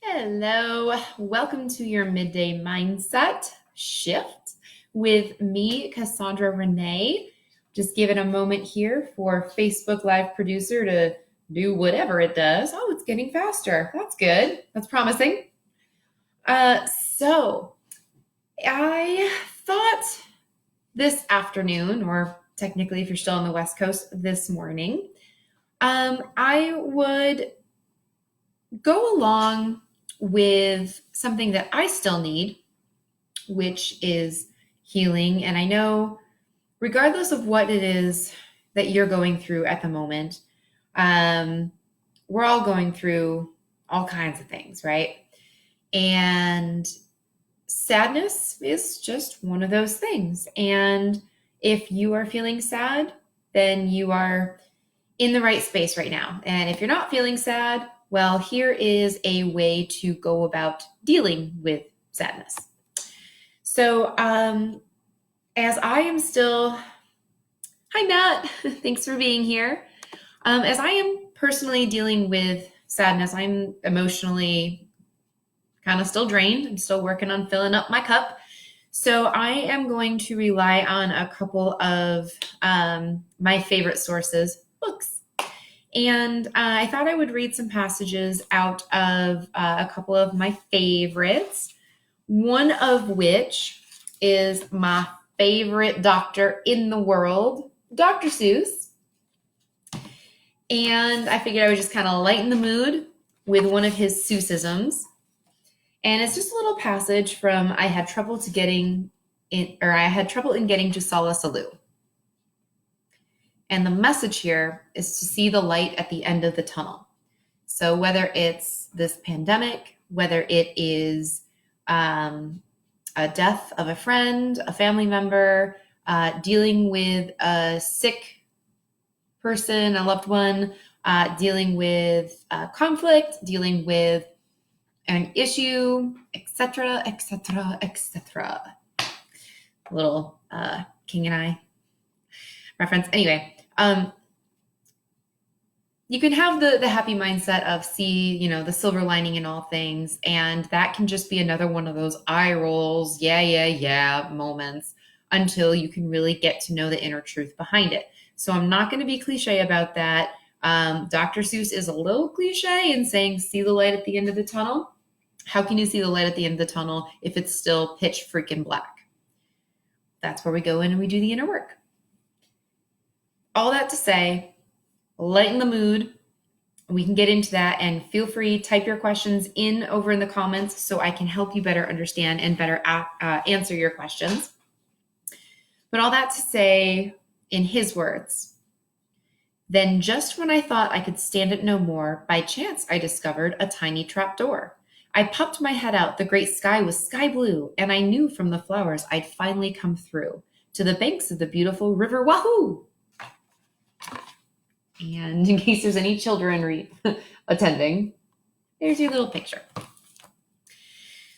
Hello, welcome to your midday mindset shift with me, Cassandra Renee. Just give it a moment here for Facebook Live producer to do whatever it does. Oh, it's getting faster. That's good. That's promising. So I thought this afternoon, or technically if you're still on the West Coast, this morning, I would go along with something that I still need, which is healing. And I know, regardless of what it is that you're going through at the moment, we're all going through all kinds of things, right? And sadness is just one of those things. And if you are feeling sad, then you are in the right space right now. And if you're not feeling sad, well, here is a way to go about dealing with sadness. So, as I am still, hi, Nat, thanks for being here. As I am personally dealing with sadness, I'm emotionally kind of still drained. I'm still working on filling up my cup. So I am going to rely on a couple of my favorite sources, books. And I thought I would read some passages out of a couple of my favorites, one of which is my favorite doctor in the world, Dr. Seuss. And I figured I would just kind of lighten the mood with one of his Seussisms. And it's just a little passage from I had trouble in getting to Sala Salou. And the message here is to see the light at the end of the tunnel. So whether it's this pandemic, whether it is a death of a friend, a family member, dealing with a sick person, a loved one, dealing with conflict, dealing with an issue, etc., etc., etc. Little King and I reference. Anyway, you can have the happy mindset of see, the silver lining in all things. And that can just be another one of those eye rolls, yeah moments until you can really get to know the inner truth behind it. So I'm not going to be cliche about that. Dr. Seuss is a little cliche in saying, see the light at the end of the tunnel. How can you see the light at the end of the tunnel if it's still pitch freaking black? That's where we go in and we do the inner work. All that to say, lighten the mood. We can get into that, and feel free, type your questions in over in the comments so I can help you better understand and better answer your questions. But all that to say, in his words, then just when I thought I could stand it no more, by chance I discovered a tiny trapdoor. I popped my head out. The great sky was sky blue, and I knew from the flowers I'd finally come through to the banks of the beautiful river Wahoo. And in case there's any children attending, there's your little picture.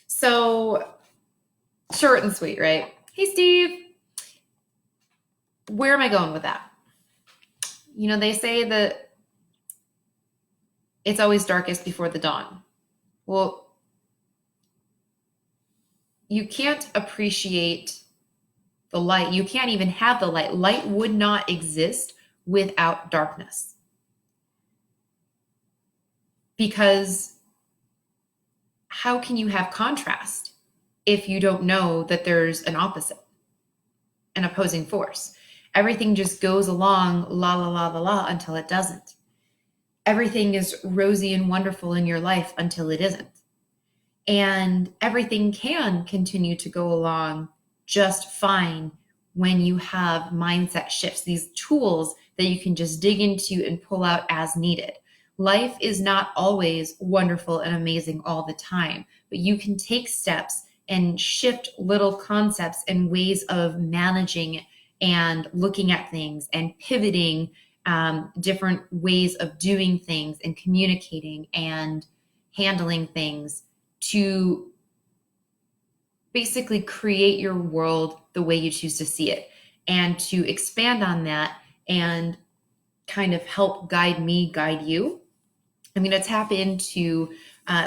So short and sweet, right? Hey, Steve. Where am I going with that? They say that it's always darkest before the dawn. Well, you can't appreciate the light. You can't even have the light. Light would not exist without darkness. Because how can you have contrast if you don't know that there's an opposite, an opposing force? Everything just goes along la la la la la until it doesn't. Everything is rosy and wonderful in your life until it isn't. And everything can continue to go along just fine when you have mindset shifts, these tools that you can just dig into and pull out as needed. Life is not always wonderful and amazing all the time, but you can take steps and shift little concepts and ways of managing and looking at things and pivoting different ways of doing things and communicating and handling things to basically create your world the way you choose to see it, and to expand on that and kind of help guide me, guide you. I'm going to tap into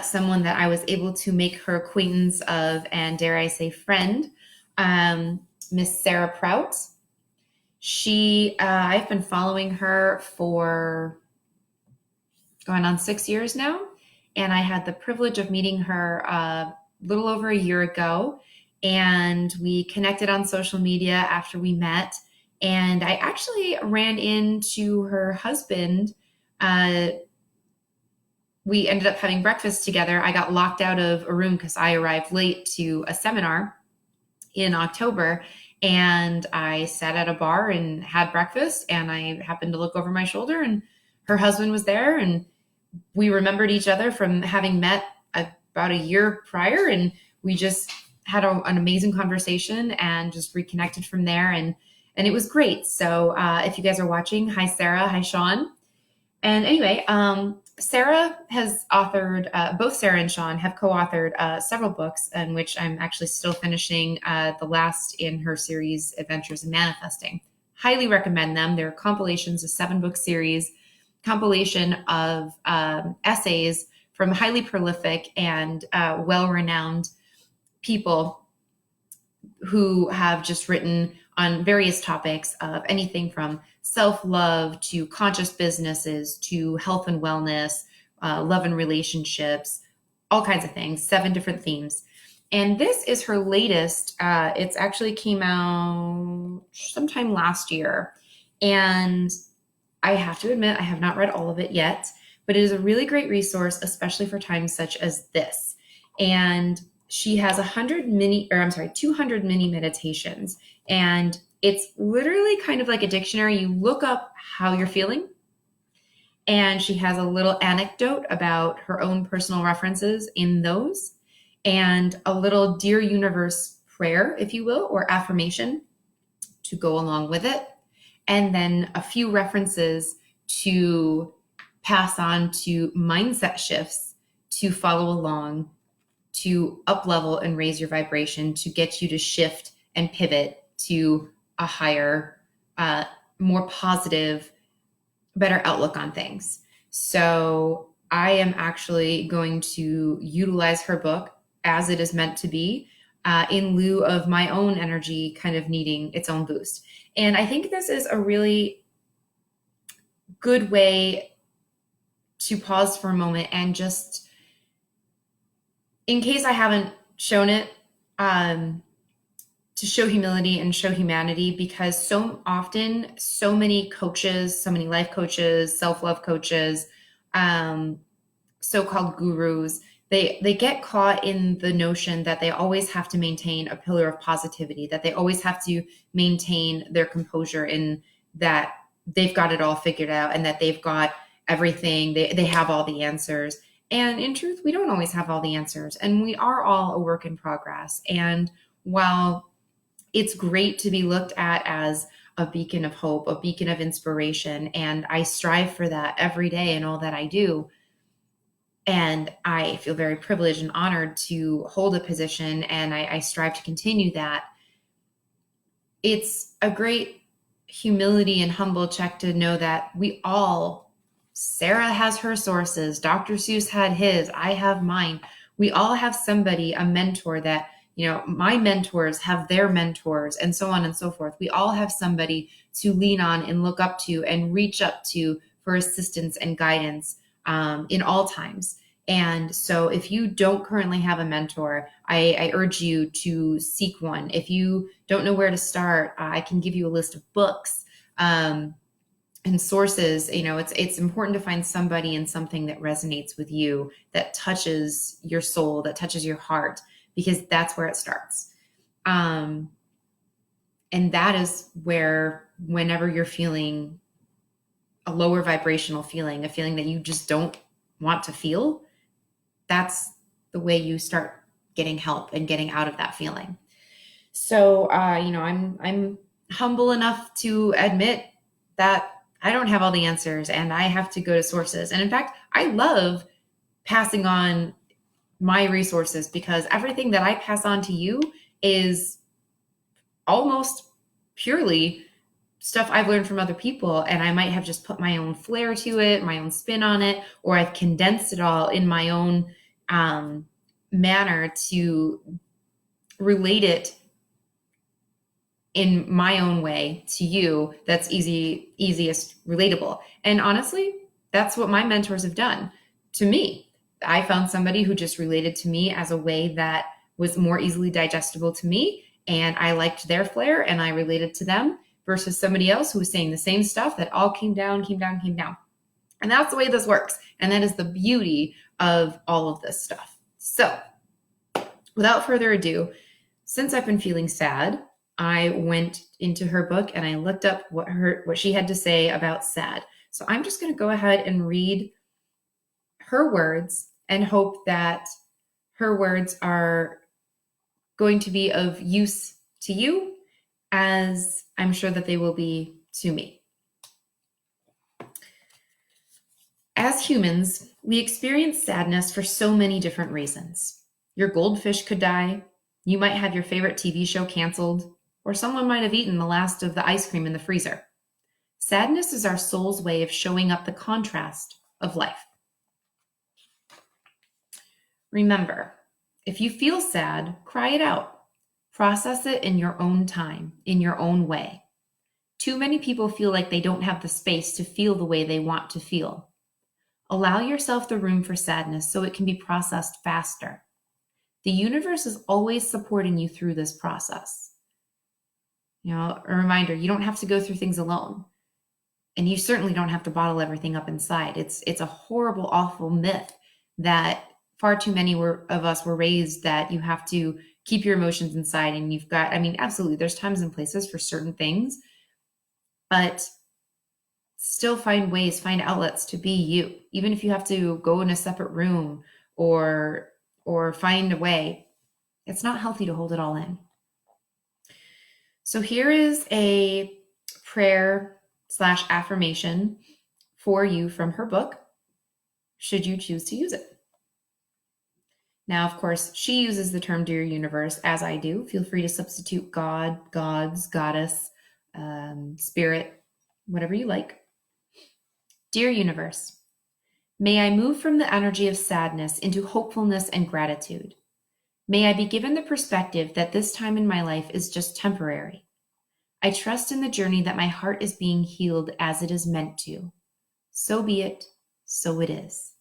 someone that I was able to make her acquaintance of, and dare I say friend, Miss Sarah Prout. I've been following her for going on 6 years now, and I had the privilege of meeting her a little over a year ago, and we connected on social media after we met, and I actually ran into her husband. We ended up having breakfast together. I got locked out of a room because I arrived late to a seminar in October, and I sat at a bar and had breakfast, and I happened to look over my shoulder, and her husband was there, and we remembered each other from having met about a year prior, and we just had an amazing conversation and just reconnected from there, and it was great. So if you guys are watching, hi Sarah, hi Sean. And anyway, Sarah has authored, both Sarah and Sean have co-authored several books, in which I'm actually still finishing the last in her series, Adventures in Manifesting. Highly recommend them. They're compilations, a 7-book series, compilation of essays from highly prolific and well-renowned people who have just written on various topics of anything from self-love to conscious businesses to health and wellness, love and relationships, all kinds of things, 7 different themes. And this is her latest. It's actually came out sometime last year. And I have to admit, I have not read all of it yet, but it is a really great resource, especially for times such as this. And she has 200 mini meditations. And it's literally kind of like a dictionary. You look up how you're feeling. And she has a little anecdote about her own personal references in those, and a little Dear Universe prayer, if you will, or affirmation to go along with it. And then a few references to pass on to mindset shifts to follow along, to up level and raise your vibration, to get you to shift and pivot to a higher, more positive, better outlook on things. So I am actually going to utilize her book as it is meant to be, in lieu of my own energy kind of needing its own boost. And I think this is a really good way to pause for a moment and just, in case I haven't shown it, to show humility and show humanity, because so often, so many coaches, so many life coaches, self-love coaches, so-called gurus, they get caught in the notion that they always have to maintain a pillar of positivity, that they always have to maintain their composure, in that they've got it all figured out and that they've got everything, they have all the answers. And in truth, we don't always have all the answers, and we are all a work in progress. And while it's great to be looked at as a beacon of hope, a beacon of inspiration, and I strive for that every day in all that I do, and I feel very privileged and honored to hold a position, and I strive to continue that. It's a great humility and humble check to know that we all, Sarah has her sources, Dr. Seuss had his, I have mine. We all have somebody, a mentor that, my mentors have their mentors, and so on and so forth. We all have somebody to lean on and look up to and reach up to for assistance and guidance, in all times. And so if you don't currently have a mentor, I urge you to seek one. If you don't know where to start, I can give you a list of books, and sources. It's important to find somebody and something that resonates with you, that touches your soul, that touches your heart, because that's where it starts. And that is where, whenever you're feeling a lower vibrational feeling, a feeling that you just don't want to feel, that's the way you start getting help and getting out of that feeling. So, I'm humble enough to admit that I don't have all the answers, and I have to go to sources. And in fact, I love passing on my resources, because everything that I pass on to you is almost purely stuff I've learned from other people. And I might have just put my own flair to it, my own spin on it, or I've condensed it all in my own manner to relate it in my own way to you that's easiest relatable. And honestly, that's what my mentors have done to me. I found somebody who just related to me as a way that was more easily digestible to me, and I liked their flair and I related to them, versus somebody else who was saying the same stuff that all came down. And that's the way this works. And that is the beauty of all of this stuff. So without further ado, since I've been feeling sad, I went into her book and I looked up what she had to say about sad. So I'm just going to go ahead and read her words and hope that her words are going to be of use to you, as I'm sure that they will be to me. As humans, we experience sadness for so many different reasons. Your goldfish could die. You might have your favorite TV show canceled, or someone might have eaten the last of the ice cream in the freezer. Sadness is our soul's way of showing up the contrast of life. Remember, if you feel sad, cry it out. Process it in your own time, in your own way. Too many people feel like they don't have the space to feel the way they want to feel. Allow yourself the room for sadness so it can be processed faster. The universe is always supporting you through this process. A reminder, you don't have to go through things alone. And you certainly don't have to bottle everything up inside. It's a horrible, awful myth that far too many of us were raised that you have to keep your emotions inside. And you've got, absolutely, there's times and places for certain things, but still find outlets to be you. Even if you have to go in a separate room or find a way, it's not healthy to hold it all in. So here is a prayer/affirmation for you from her book, should you choose to use it. Now, of course, she uses the term dear universe, as I do. Feel free to substitute God, gods, goddess, spirit, whatever you like. Dear universe, may I move from the energy of sadness into hopefulness and gratitude. May I be given the perspective that this time in my life is just temporary. I trust in the journey that my heart is being healed as it is meant to. So be it, so it is.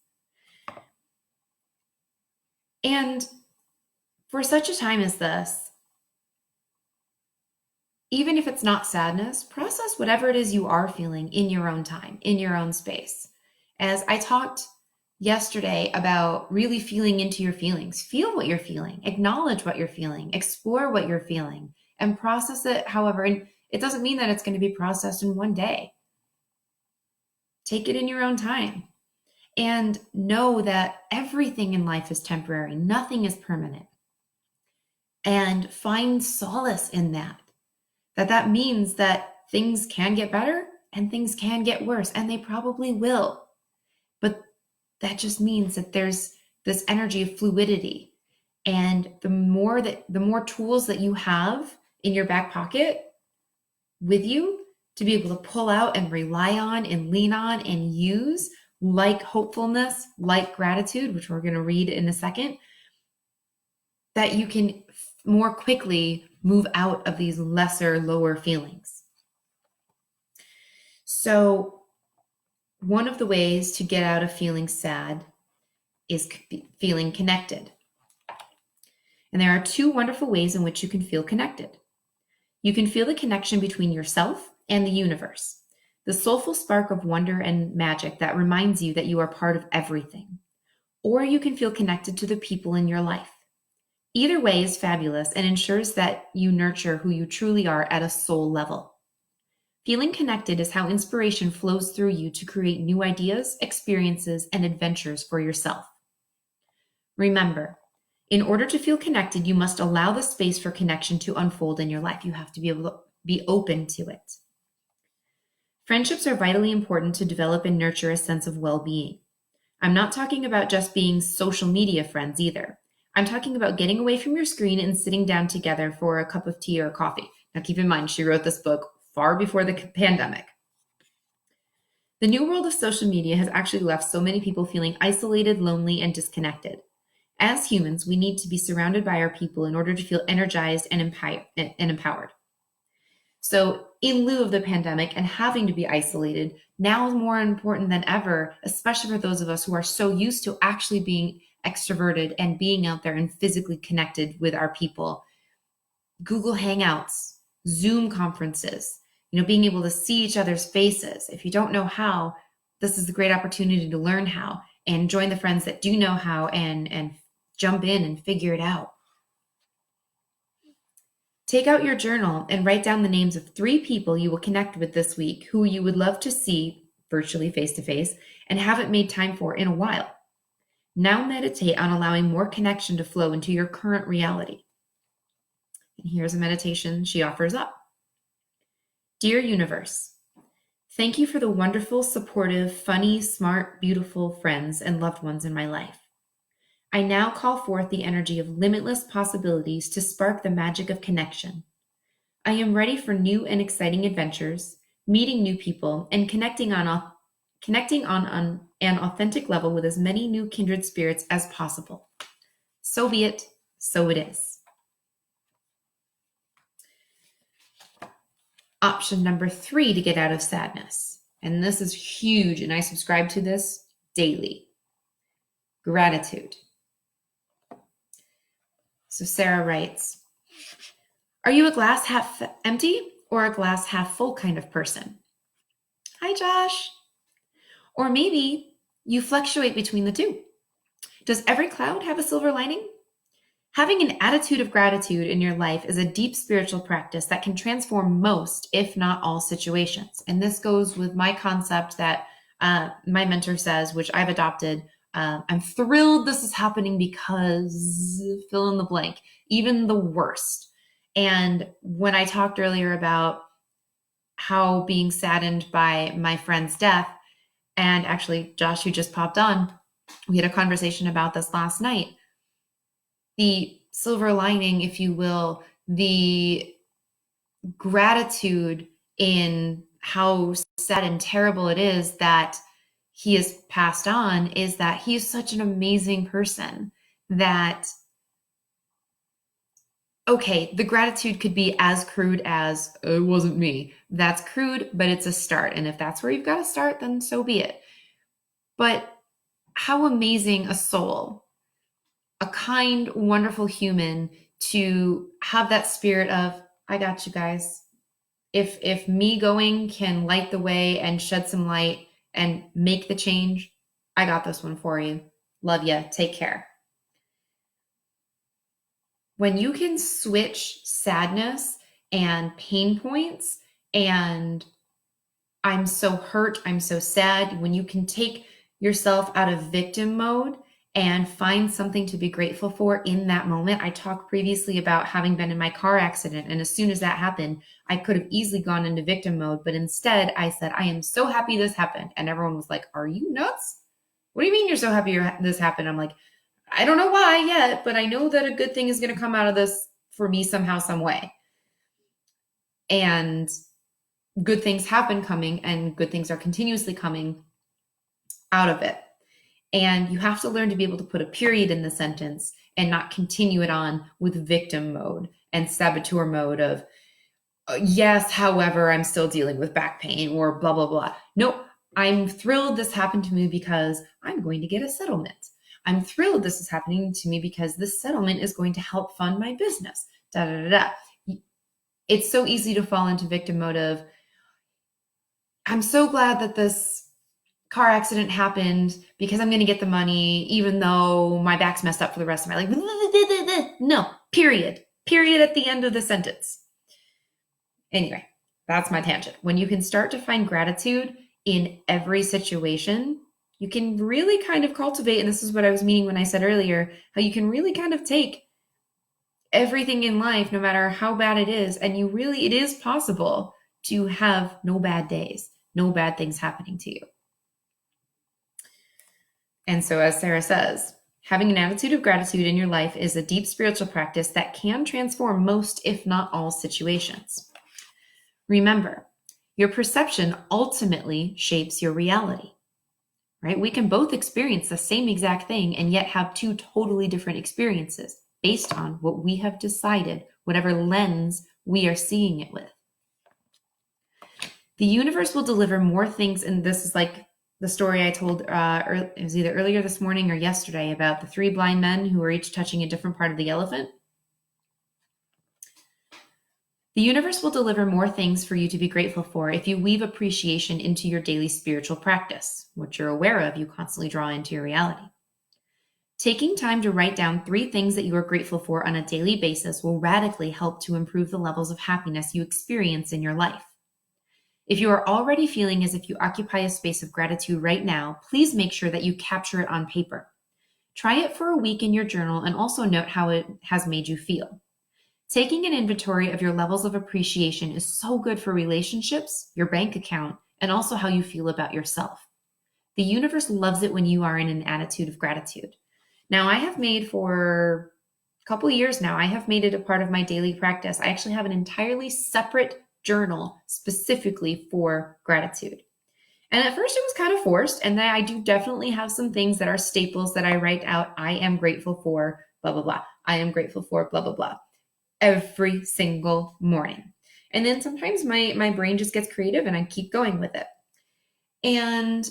And for such a time as this, even if it's not sadness, process whatever it is you are feeling in your own time, in your own space. As I talked yesterday about really feeling into your feelings, feel what you're feeling, acknowledge what you're feeling, explore what you're feeling, and process it however. And it doesn't mean that it's going to be processed in one day. Take it in your own time. And know that everything in life is temporary. Nothing is permanent. And find solace in that. That means that things can get better and things can get worse, and they probably will. But that just means that there's this energy of fluidity. And the more tools that you have in your back pocket with you to be able to pull out and rely on and lean on and use, like hopefulness, like gratitude, which we're going to read in a second, that you can more quickly move out of these lesser, lower feelings. So one of the ways to get out of feeling sad is feeling connected. And there are two wonderful ways in which you can feel connected. You can feel the connection between yourself and the universe, the soulful spark of wonder and magic that reminds you that you are part of everything. Or you can feel connected to the people in your life. Either way is fabulous and ensures that you nurture who you truly are at a soul level. Feeling connected is how inspiration flows through you to create new ideas, experiences, and adventures for yourself. Remember, in order to feel connected, you must allow the space for connection to unfold in your life. You have to be able to be open to it. Friendships are vitally important to develop and nurture a sense of well-being. I'm not talking about just being social media friends either. I'm talking about getting away from your screen and sitting down together for a cup of tea or coffee. Now, keep in mind, she wrote this book far before the pandemic. The new world of social media has actually left so many people feeling isolated, lonely, and disconnected. As humans, we need to be surrounded by our people in order to feel energized and empowered. So, in lieu of the pandemic and having to be isolated, now is more important than ever, especially for those of us who are so used to actually being extroverted and being out there and physically connected with our people. Google Hangouts, Zoom conferences, being able to see each other's faces. If you don't know how, this is a great opportunity to learn how and join the friends that do know how and jump in and figure it out. Take out your journal and write down the names of 3 people you will connect with this week who you would love to see virtually face-to-face and haven't made time for in a while. Now meditate on allowing more connection to flow into your current reality. And here's a meditation she offers up. Dear Universe, thank you for the wonderful, supportive, funny, smart, beautiful friends and loved ones in my life. I now call forth the energy of limitless possibilities to spark the magic of connection. I am ready for new and exciting adventures, meeting new people, and connecting on an authentic level with as many new kindred spirits as possible. So be it, so it is. Option number 3 to get out of sadness, and this is huge, and I subscribe to this daily. Gratitude. So Sarah writes, are you a glass half empty or a glass half full kind of person? Hi, Josh. Or maybe you fluctuate between the two. Does every cloud have a silver lining? Having an attitude of gratitude in your life is a deep spiritual practice that can transform most, if not all, situations. And this goes with my concept that my mentor says, which I've adopted. I'm thrilled this is happening because fill in the blank, even the worst. And when I talked earlier about how being saddened by my friend's death, and actually Josh, who just popped on, we had a conversation about this last night. The silver lining, if you will, the gratitude in how sad and terrible it is that he has passed on is that he is such an amazing person that, okay, the gratitude could be as crude as, it wasn't me. That's crude, but it's a start. And if that's where you've got to start, then so be it. But how amazing a soul, a kind, wonderful human to have that spirit of, I got you guys. If me going can light the way and shed some light and make the change, I got this one for you. Love ya. Take care. When you can switch sadness and pain points and I'm so hurt, I'm so sad, when you can take yourself out of victim mode and find something to be grateful for in that moment. I talked previously about having been in my car accident, and as soon as that happened, I could have easily gone into victim mode, but instead I said, I am so happy this happened. And everyone was like, are you nuts? What do you mean you're so happy this happened? I'm like, I don't know why yet, but I know that a good thing is going to come out of this for me somehow, some way. And good things have been coming, and good things are continuously coming out of it. And you have to learn to be able to put a period in the sentence and not continue it on with victim mode and saboteur mode of, yes, however, I'm still dealing with back pain or blah, blah, blah. Nope. I'm thrilled this happened to me because I'm going to get a settlement. I'm thrilled this is happening to me because this settlement is going to help fund my business. Da, da, da, da. It's so easy to fall into victim mode of, I'm so glad that this car accident happened because I'm going to get the money, even though my back's messed up for the rest of my life. No, period. Period at the end of the sentence. Anyway, that's my tangent. When you can start to find gratitude in every situation, you can really kind of cultivate, and this is what I was meaning when I said earlier, how you can really kind of take everything in life, no matter how bad it is, and it is possible to have no bad days, no bad things happening to you. And so, as Sarah says, having an attitude of gratitude in your life is a deep spiritual practice that can transform most, if not all, situations. Remember, your perception ultimately shapes your reality. right? We can both experience the same exact thing and yet have two totally different experiences based on what we have decided, whatever lens we are seeing it with. The universe will deliver more things, and this is like the story I told, it was either earlier this morning or yesterday, about the three blind men who were each touching a different part of the elephant. The universe will deliver more things for you to be grateful for if you weave appreciation into your daily spiritual practice. What you're aware of, you constantly draw into your reality. Taking time to write down 3 things that you are grateful for on a daily basis will radically help to improve the levels of happiness you experience in your life. If you are already feeling as if you occupy a space of gratitude right now, please make sure that you capture it on paper. Try it for a week in your journal and also note how it has made you feel. Taking an inventory of your levels of appreciation is so good for relationships, your bank account, and also how you feel about yourself. The universe loves it when you are in an attitude of gratitude. Now, I have made for a couple of years now, I have made it a part of my daily practice. I actually have an entirely separate journal specifically for gratitude. And at first it was kind of forced, and then I do definitely have some things that are staples that I write out. I am grateful for blah, blah, blah. I am grateful for blah, blah, blah. Every single morning. And then sometimes my brain just gets creative and I keep going with it. And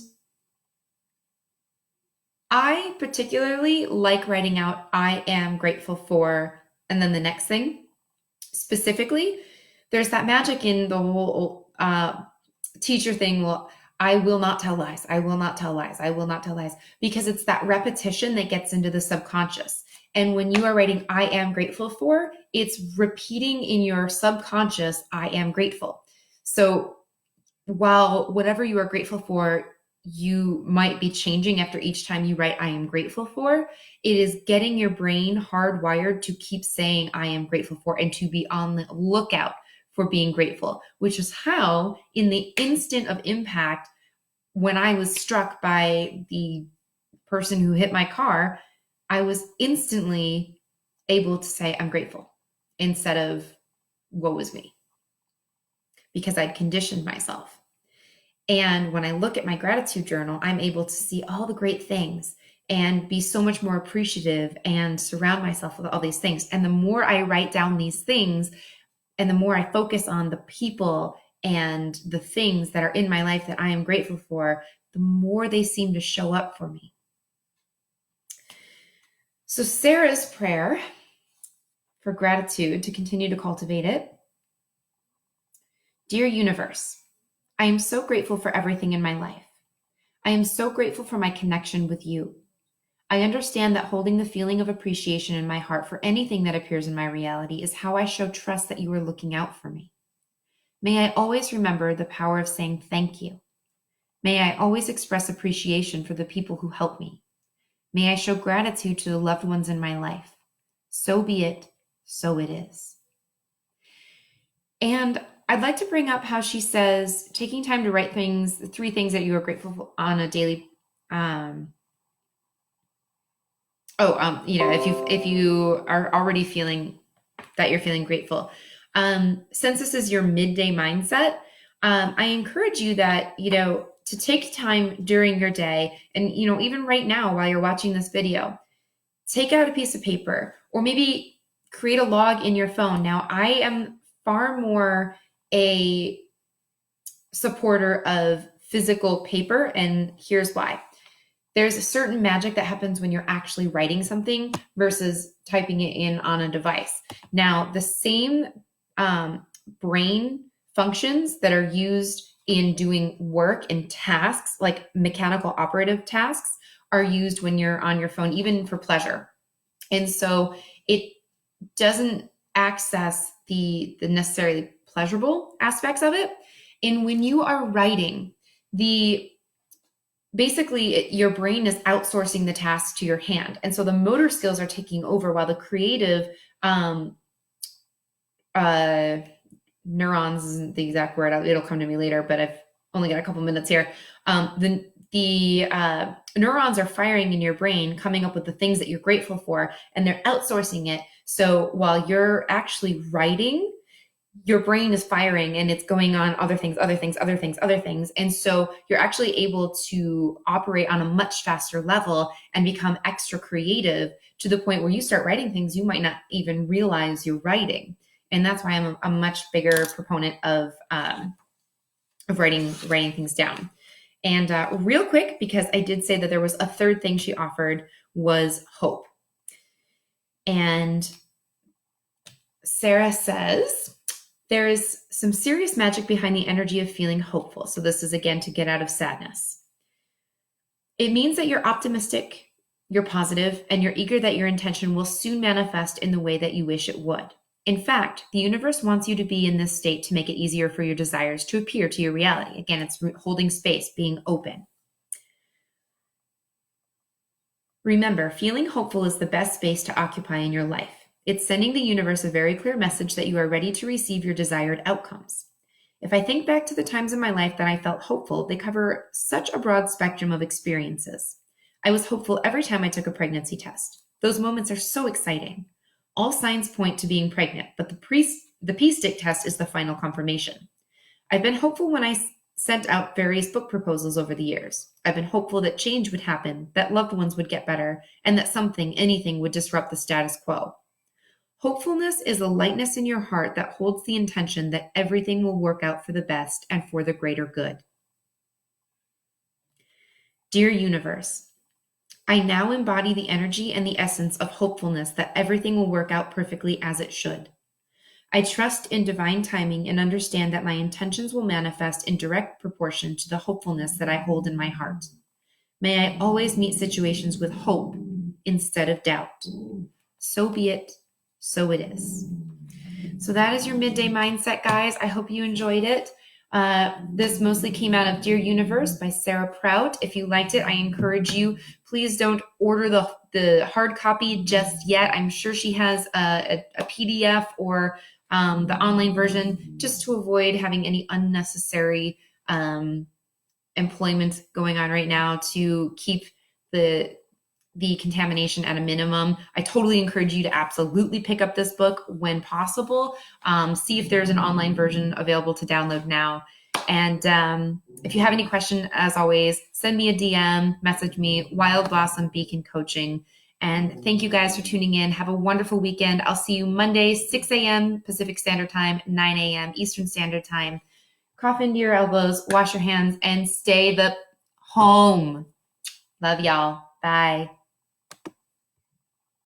I particularly like writing out, I am grateful for, and then the next thing. Specifically, there's that magic in the whole teacher thing. Well, I will not tell lies. I will not tell lies. I will not tell lies. Because it's that repetition that gets into the subconscious. And when you are writing, I am grateful for, it's repeating in your subconscious, I am grateful. So while whatever you are grateful for, you might be changing after each time you write, I am grateful for, it is getting your brain hardwired to keep saying, I am grateful for, and to be on the lookout for being grateful, which is how in the instant of impact, when I was struck by the person who hit my car, I was instantly able to say, I'm grateful, instead of woe was me, because I'd conditioned myself. And when I look at my gratitude journal, I'm able to see all the great things and be so much more appreciative and surround myself with all these things. And the more I write down these things and the more I focus on the people and the things that are in my life that I am grateful for, the more they seem to show up for me. So Sarah's prayer for gratitude, to continue to cultivate it. Dear universe, I am so grateful for everything in my life. I am so grateful for my connection with you. I understand that holding the feeling of appreciation in my heart for anything that appears in my reality is how I show trust that you are looking out for me. May I always remember the power of saying thank you. May I always express appreciation for the people who help me. May I show gratitude to the loved ones in my life. So be it, so it is. And I'd like to bring up how she says, taking time to write things, 3 things that you are grateful for on a daily, if you are already feeling that you're feeling grateful. Since this is your midday mindset, I encourage you that, to take time during your day, and, even right now while you're watching this video, take out a piece of paper or maybe create a log in your phone. Now, I am far more a supporter of physical paper, and here's why. There's a certain magic that happens when you're actually writing something versus typing it in on a device. Now, the same brain functions that are used in doing work and tasks, like mechanical operative tasks, are used when you're on your phone, even for pleasure. And so it doesn't access the necessarily pleasurable aspects of it. And when you are writing, basically your brain is outsourcing the task to your hand. And so the motor skills are taking over while the creative neurons isn't the exact word. It'll come to me later, but I've only got a couple minutes here. The neurons are firing in your brain, coming up with the things that you're grateful for, and they're outsourcing it. So while you're actually writing, your brain is firing and it's going on other things, other things, other things, other things. And so you're actually able to operate on a much faster level and become extra creative to the point where you start writing things you might not even realize you're writing. And that's why I'm a much bigger proponent of writing things down. And real quick, because I did say that there was a third thing she offered, was hope. And Sarah says, there is some serious magic behind the energy of feeling hopeful. So this is, again, to get out of sadness. It means that you're optimistic, you're positive, and you're eager that your intention will soon manifest in the way that you wish it would. In fact, the universe wants you to be in this state to make it easier for your desires to appear to your reality. Again, it's holding space, being open. Remember, feeling hopeful is the best space to occupy in your life. It's sending the universe a very clear message that you are ready to receive your desired outcomes. If I think back to the times in my life that I felt hopeful, they cover such a broad spectrum of experiences. I was hopeful every time I took a pregnancy test. Those moments are so exciting. All signs point to being pregnant, but the P-stick test is the final confirmation. I've been hopeful when I sent out various book proposals over the years. I've been hopeful that change would happen, that loved ones would get better, and that anything would disrupt the status quo. Hopefulness is a lightness in your heart that holds the intention that everything will work out for the best and for the greater good. Dear universe, I now embody the energy and the essence of hopefulness that everything will work out perfectly as it should. I trust in divine timing and understand that my intentions will manifest in direct proportion to the hopefulness that I hold in my heart. May I always meet situations with hope instead of doubt. So be it, so it is. So that is your midday mindset, guys. I hope you enjoyed it. This mostly came out of Dear Universe by Sarah Prout. If you liked it, I encourage you, please don't order the hard copy just yet. I'm sure she has a PDF or the online version, just to avoid having any unnecessary employment going on right now, to keep the contamination at a minimum. I totally encourage you to absolutely pick up this book when possible. See if there's an online version available to download now. And if you have any question, as always, send me a DM, message me, Wild Blossom Beacon Coaching. And thank you guys for tuning in. Have a wonderful weekend. I'll see you Monday, 6 a.m. Pacific Standard Time, 9 a.m. Eastern Standard Time. Cough into your elbows, wash your hands, and stay the home. Love y'all. Bye.